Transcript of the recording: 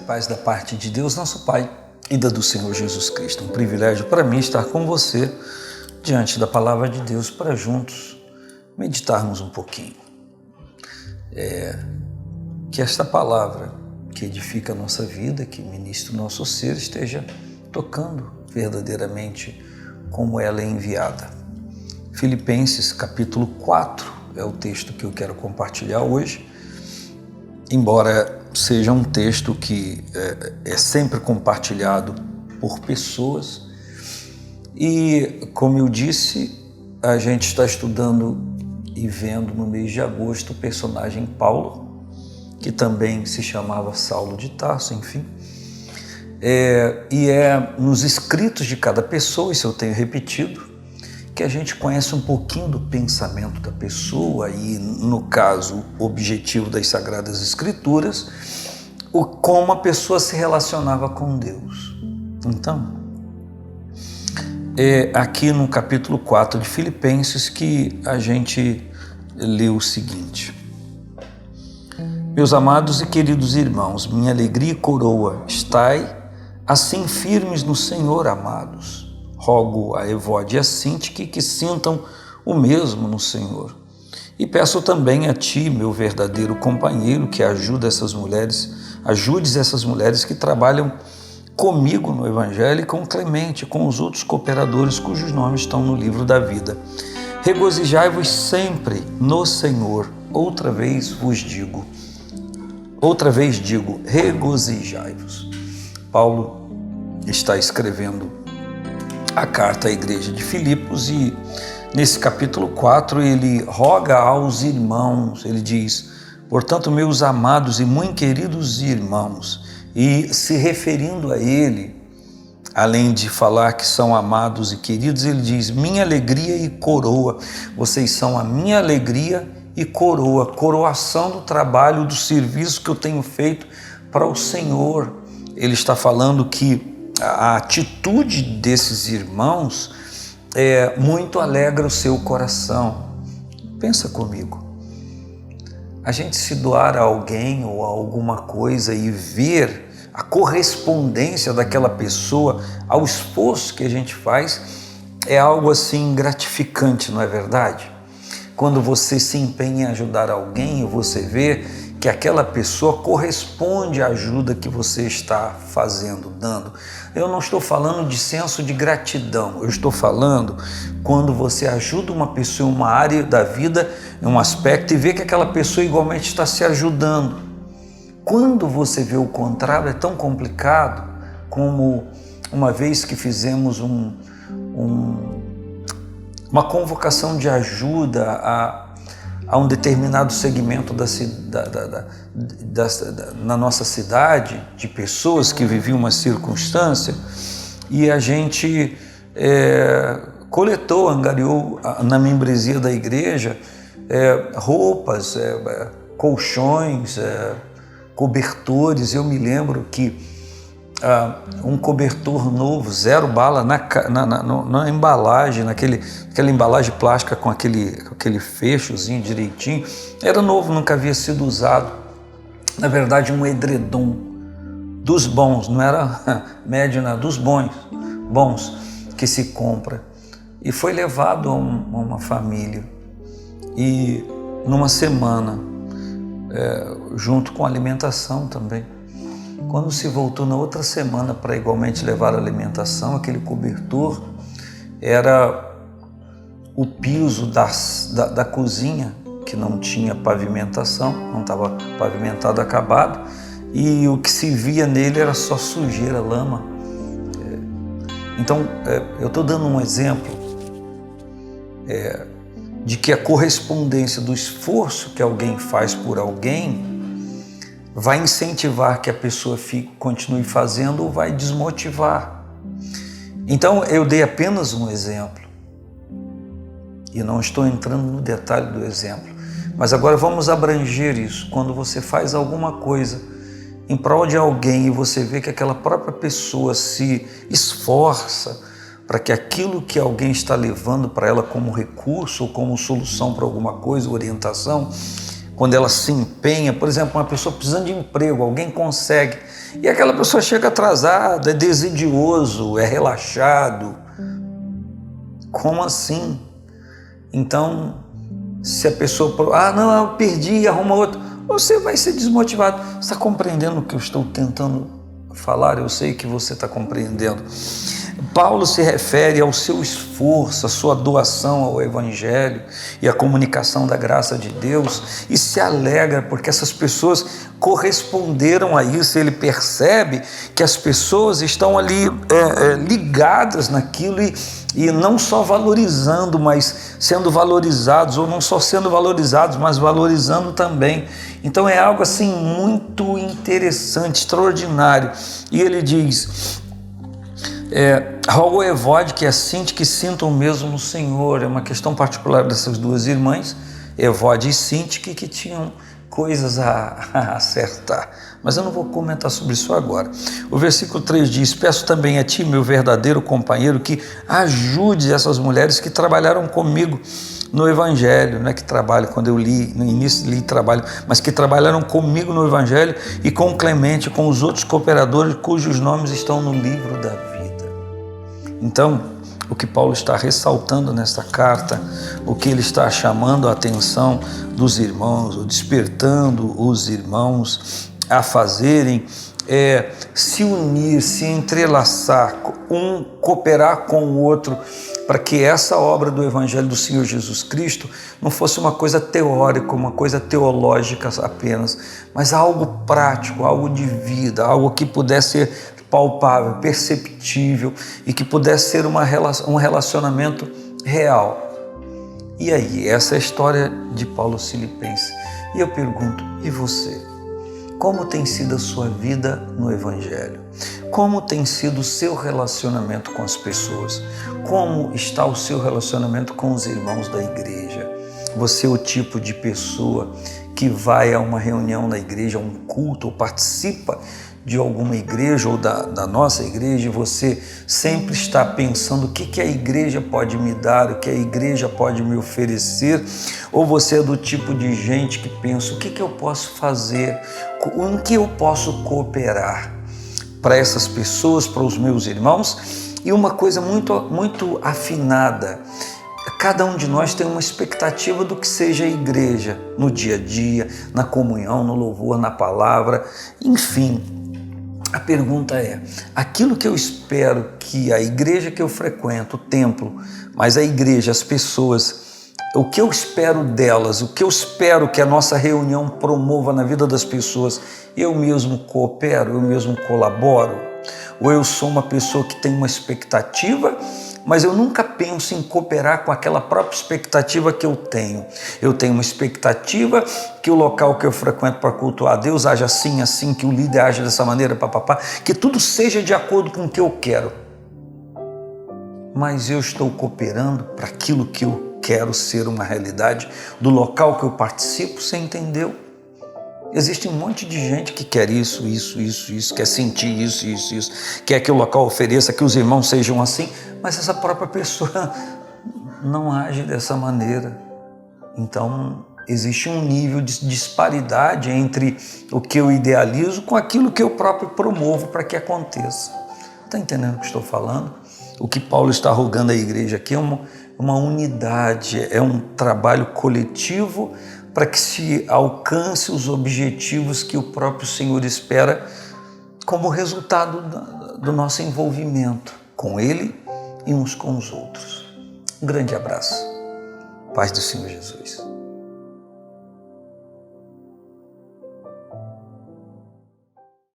paz da parte de Deus, nosso Pai, e da do Senhor Jesus Cristo. Um privilégio para mim estar com você diante da palavra de Deus para juntos meditarmos um pouquinho. Que esta palavra que edifica a nossa vida, que ministra o nosso ser, esteja tocando verdadeiramente como ela é enviada. Filipenses capítulo 4 é o texto que eu quero compartilhar hoje, embora seja um texto que é sempre compartilhado por pessoas. E, como eu disse, a gente está estudando e vendo no mês de agosto o personagem Paulo, que também se chamava Saulo de Tarso, enfim. E é nos escritos de cada pessoa, isso eu tenho repetido, que a gente conhece um pouquinho do pensamento da pessoa e, no caso, o objetivo das Sagradas Escrituras, como a pessoa se relacionava com Deus. Então, é aqui no capítulo 4 de Filipenses que a gente lê o seguinte: Meus amados e queridos irmãos, minha alegria e coroa, estai assim firmes no Senhor, amados. Rogo a Evódia e a Sintique que sintam o mesmo no Senhor. E peço também a ti, meu verdadeiro companheiro, que ajudes essas mulheres que trabalham comigo no Evangelho e com Clemente, com os outros cooperadores cujos nomes estão no livro da vida. Regozijai-vos sempre no Senhor. Outra vez digo, regozijai-vos. Paulo está escrevendo a carta à igreja de Filipos e nesse capítulo 4 ele roga aos irmãos, ele diz: portanto, meus amados e muito queridos irmãos, e se referindo a ele, além de falar que são amados e queridos, ele diz: minha alegria e coroa, vocês são a minha alegria e coroa, coroação do trabalho, do serviço que eu tenho feito para o Senhor. Ele está falando que a atitude desses irmãos muito alegra o seu coração. Pensa comigo, a gente se doar a alguém ou a alguma coisa e ver a correspondência daquela pessoa ao esforço que a gente faz é algo assim gratificante, não é verdade? Quando você se empenha em ajudar alguém, você vê que aquela pessoa corresponde à ajuda que você está fazendo, dando. Eu não estou falando de senso de gratidão, eu estou falando quando você ajuda uma pessoa em uma área da vida, em um aspecto, e vê que aquela pessoa igualmente está se ajudando. Quando você vê o contrário, é tão complicado, como uma vez que fizemos uma convocação de ajuda a um determinado segmento na nossa cidade, de pessoas que viviam uma circunstância, e a gente angariou na membresia da igreja roupas, colchões, cobertores. Eu me lembro que um cobertor novo, 0 bala, na embalagem, aquela embalagem plástica com aquele fechozinho direitinho, era novo, nunca havia sido usado. Na verdade, um edredom dos bons, não era médio, não, dos bons que se compra. E foi levado a uma família. E numa semana, junto com alimentação também. Quando se voltou na outra semana para igualmente levar a alimentação, aquele cobertor era o piso da cozinha, que não tinha pavimentação, não estava pavimentado, acabado, e o que se via nele era só sujeira, lama. Então, eu estou dando um exemplo de que a correspondência do esforço que alguém faz por alguém vai incentivar que a pessoa continue fazendo ou vai desmotivar. Então, eu dei apenas um exemplo e não estou entrando no detalhe do exemplo, mas agora vamos abranger isso. Quando você faz alguma coisa em prol de alguém e você vê que aquela própria pessoa se esforça para que aquilo que alguém está levando para ela como recurso ou como solução para alguma coisa, orientação, quando ela se empenha, por exemplo, uma pessoa precisando de emprego, alguém consegue, e aquela pessoa chega atrasada, é desidioso, é relaxado. Como assim? Então, se a pessoa, não, eu perdi, arruma outro, você vai ser desmotivado. Você está compreendendo o que eu estou tentando falar? Eu sei que você está compreendendo. Paulo se refere ao seu esforço, à sua doação ao Evangelho e à comunicação da graça de Deus, e se alegra porque essas pessoas corresponderam a isso. Ele percebe que as pessoas estão ali ligadas naquilo e não só valorizando, mas sendo valorizados, ou não só sendo valorizados, mas valorizando também. Então é algo assim muito interessante, extraordinário. E ele diz: rogo ao Evode que Assinte que sintam o mesmo no Senhor. É uma questão particular dessas duas irmãs, Evode e Sintique, que tinham coisas a acertar. Mas eu não vou comentar sobre isso agora. O versículo 3 diz: peço também a ti, meu verdadeiro companheiro, que ajude essas mulheres que trabalharam comigo no Evangelho, não é que trabalho, quando eu li, no início li trabalho, mas que trabalharam comigo no Evangelho, e com Clemente, com os outros cooperadores cujos nomes estão no livro da vida. Então, o que Paulo está ressaltando nesta carta, o que ele está chamando a atenção dos irmãos, ou despertando os irmãos a fazerem, se unir, se entrelaçar, um cooperar com o outro, para que essa obra do Evangelho do Senhor Jesus Cristo não fosse uma coisa teórica, uma coisa teológica apenas, mas algo prático, algo de vida, algo que pudesse ser palpável, perceptível, e que pudesse ser um relacionamento real. E aí, essa é a história de Paulo aos Filipenses. E eu pergunto, e você? Como tem sido a sua vida no Evangelho? Como tem sido o seu relacionamento com as pessoas? Como está o seu relacionamento com os irmãos da igreja? Você é o tipo de pessoa que vai a uma reunião na igreja, a um culto, ou participa de alguma igreja ou da nossa igreja, e você sempre está pensando o que a igreja pode me dar, o que a igreja pode me oferecer? Ou você é do tipo de gente que pensa, o que eu posso fazer, em que eu posso cooperar para essas pessoas, para os meus irmãos? E uma coisa muito afinada, cada um de nós tem uma expectativa do que seja a igreja, no dia a dia, na comunhão, no louvor, na palavra, enfim. A pergunta é, aquilo que eu espero que a igreja que eu frequento, o templo, mas a igreja, as pessoas, o que eu espero delas, o que eu espero que a nossa reunião promova na vida das pessoas, eu mesmo coopero, eu mesmo colaboro? Ou eu sou uma pessoa que tem uma expectativa, mas eu nunca penso em cooperar com aquela própria expectativa que eu tenho? Eu tenho uma expectativa que o local que eu frequento para cultuar a Deus haja assim, que o líder haja dessa maneira, que tudo seja de acordo com o que eu quero. Mas eu estou cooperando para aquilo que eu quero ser uma realidade do local que eu participo? Você entendeu? Existe um monte de gente que quer isso, quer sentir isso, quer que o local ofereça, que os irmãos sejam assim, mas essa própria pessoa não age dessa maneira. Então, existe um nível de disparidade entre o que eu idealizo com aquilo que eu próprio promovo para que aconteça. Está entendendo o que estou falando? O que Paulo está rogando à igreja aqui é uma unidade, é um trabalho coletivo para que se alcance os objetivos que o próprio Senhor espera como resultado do nosso envolvimento com Ele e uns com os outros. Um grande abraço. Paz do Senhor Jesus.